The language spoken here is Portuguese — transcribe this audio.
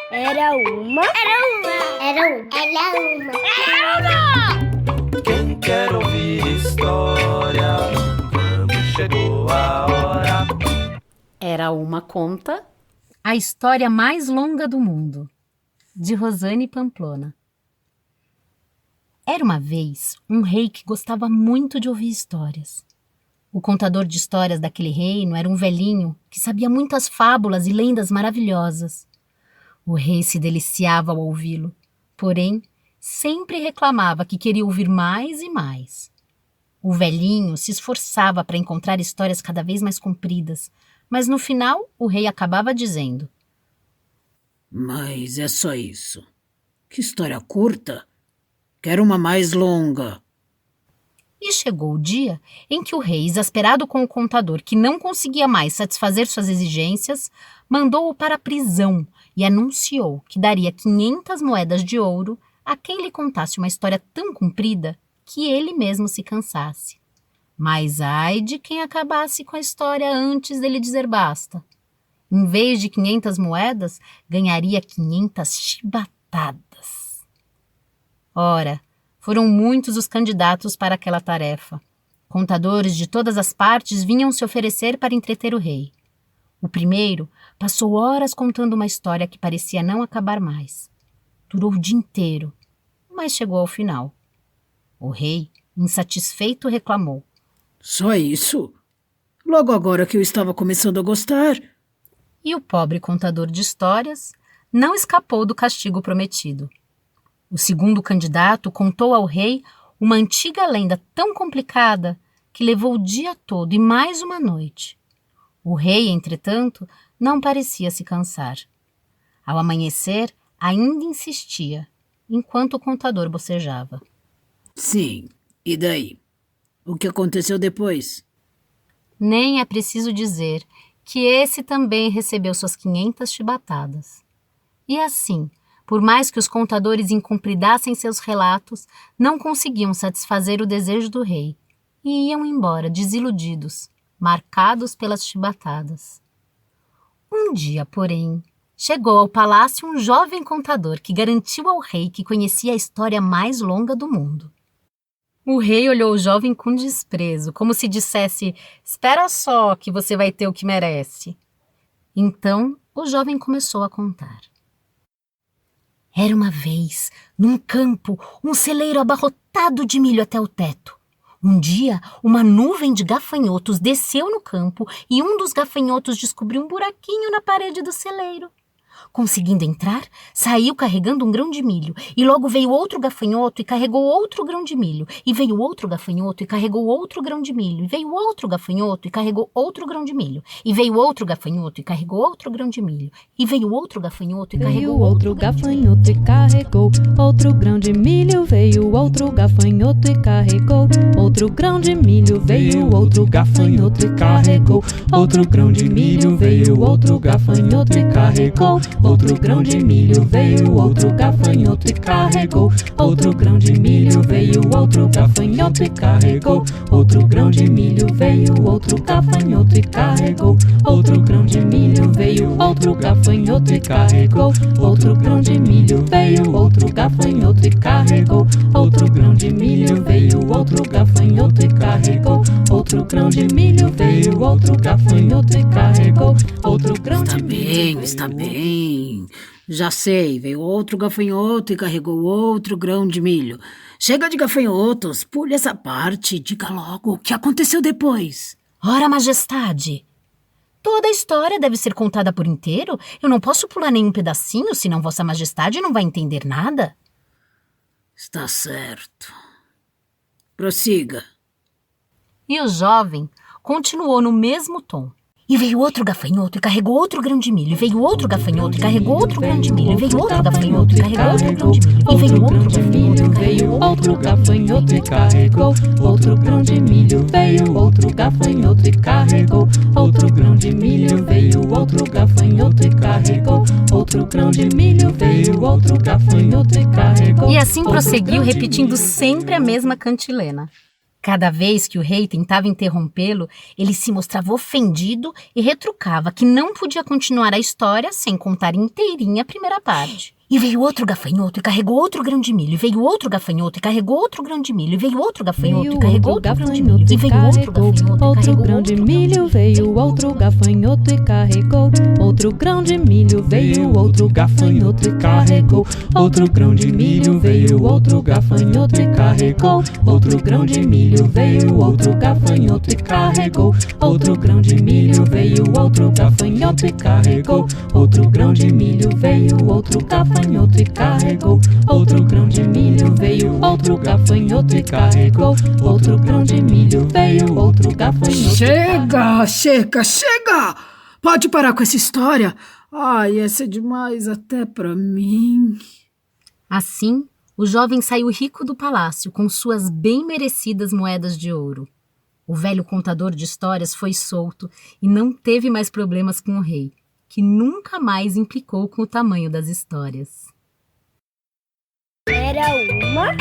Era uma. Quem quer ouvir história? Vamos, chegou a hora. Era uma conta A História Mais Longa do Mundo, de Rosane Pamplona. Era uma vez um rei que gostava muito de ouvir histórias. O contador de histórias daquele reino era um velhinho que sabia muitas fábulas e lendas maravilhosas. O rei se deliciava ao ouvi-lo, porém, sempre reclamava que queria ouvir mais e mais. O velhinho se esforçava para encontrar histórias cada vez mais compridas, mas no final o rei acabava dizendo: Mas é só isso. Que história curta. Quero uma mais longa. E chegou o dia em que o rei, exasperado com o contador que não conseguia mais satisfazer suas exigências, mandou-o para a prisão e anunciou que daria 500 moedas de ouro a quem lhe contasse uma história tão comprida que ele mesmo se cansasse. Mas ai de quem acabasse com a história antes dele dizer basta. Em vez de 500 moedas, ganharia 500 chibatadas. Ora, foram muitos os candidatos para aquela tarefa. Contadores de todas as partes vinham se oferecer para entreter o rei. O primeiro passou horas contando uma história que parecia não acabar mais. Durou o dia inteiro, mas chegou ao final. O rei, insatisfeito, reclamou: Só isso? Logo agora que eu estava começando a gostar. E o pobre contador de histórias não escapou do castigo prometido. O segundo candidato contou ao rei uma antiga lenda tão complicada que levou o dia todo e mais uma noite. O rei, entretanto, não parecia se cansar. Ao amanhecer, ainda insistia, enquanto o contador bocejava. Sim, e daí? O que aconteceu depois? Nem é preciso dizer que esse também recebeu suas 500 chibatadas. E assim, por mais que os contadores incumpridassem seus relatos, não conseguiam satisfazer o desejo do rei e iam embora desiludidos, marcados pelas chibatadas. Um dia, porém, chegou ao palácio um jovem contador que garantiu ao rei que conhecia a história mais longa do mundo. O rei olhou o jovem com desprezo, como se dissesse: espera só que você vai ter o que merece. Então, o jovem começou a contar. Era uma vez, num campo, um celeiro abarrotado de milho até o teto. Um dia, uma nuvem de gafanhotos desceu no campo e um dos gafanhotos descobriu um buraquinho na parede do celeiro. Conseguindo entrar, saiu carregando um grão de milho, e logo veio outro gafanhoto e carregou outro grão de milho, e veio outro gafanhoto e carregou outro grão de milho, e veio outro gafanhoto e carregou outro grão de milho, e veio outro gafanhoto e carregou outro grão de milho, e veio outro gafanhoto e carregou outro gafanhoto e carregou outro grão de milho, veio outro gafanhoto e carregou outro grão de milho, veio outro gafanhoto e carregou outro grão de milho, veio outro gafanhoto e carregou outro grão de milho, veio outro gafanhoto e carregou outro grão de milho, veio outro gafanhoto e carregou outro grão de milho, veio outro gafanhoto e carregou outro grão de milho, veio outro gafanhoto e carregou outro grão de milho, veio outro gafanhoto e carregou outro grão de milho, veio outro gafanhoto e carregou outro grão de milho, veio outro gafanhoto e carregou outro grão de milho. Está bem. Já sei, veio outro gafanhoto e carregou outro grão de milho. Chega de gafanhotos, pule essa parte, diga logo o que aconteceu depois. Ora, majestade, toda a história deve ser contada por inteiro. Eu não posso pular nenhum pedacinho, senão vossa majestade não vai entender nada. Está certo. Prossiga. E o jovem continuou no mesmo tom. E veio outro gafanhoto e carregou outro grão de milho, e veio outro gafanhoto e carregou outro grão de milho, e veio outro gafanhoto e carregou outro grão de milho, e veio outro gafanhoto, veio outro gafanhoto e carregou outro grão de milho, veio outro gafanhoto e carregou outro grão de milho, veio outro gafanhoto e carregou outro grão de milho, veio outro gafanhoto e carregou. E assim prosseguiu, repetindo sempre a mesma cantilena. Cada vez que o rei tentava interrompê-lo, ele se mostrava ofendido e retrucava que não podia continuar a história sem contar inteirinha a primeira parte. E veio outro gafanhoto e carregou outro grão de milho. E veio outro gafanhoto e carregou outro grão de milho. E veio outro gafanhoto e carregou outro grão de milho. E veio outro gafanhoto outro grão de milho. Veio outro gafanhoto e carregou outro grão de milho. Veio outro gafanhoto e carregou outro grão de milho. Veio outro gafanhoto e carregou outro grão de milho. Veio outro gafanhoto e carregou outro grão de milho. Veio outro gafanhoto e carregou outro grão de milho. Veio outro gafanhoto e carregou outro grão de milho. Veio outro gafanhoto e carregou outro grão de milho. Veio outro gafanhoto. Chega! Pode parar com essa história? Ai, essa é demais até pra mim. Assim, o jovem saiu rico do palácio com suas bem merecidas moedas de ouro. O velho contador de histórias foi solto e não teve mais problemas com o rei, que nunca mais implicou com o tamanho das histórias. Era uma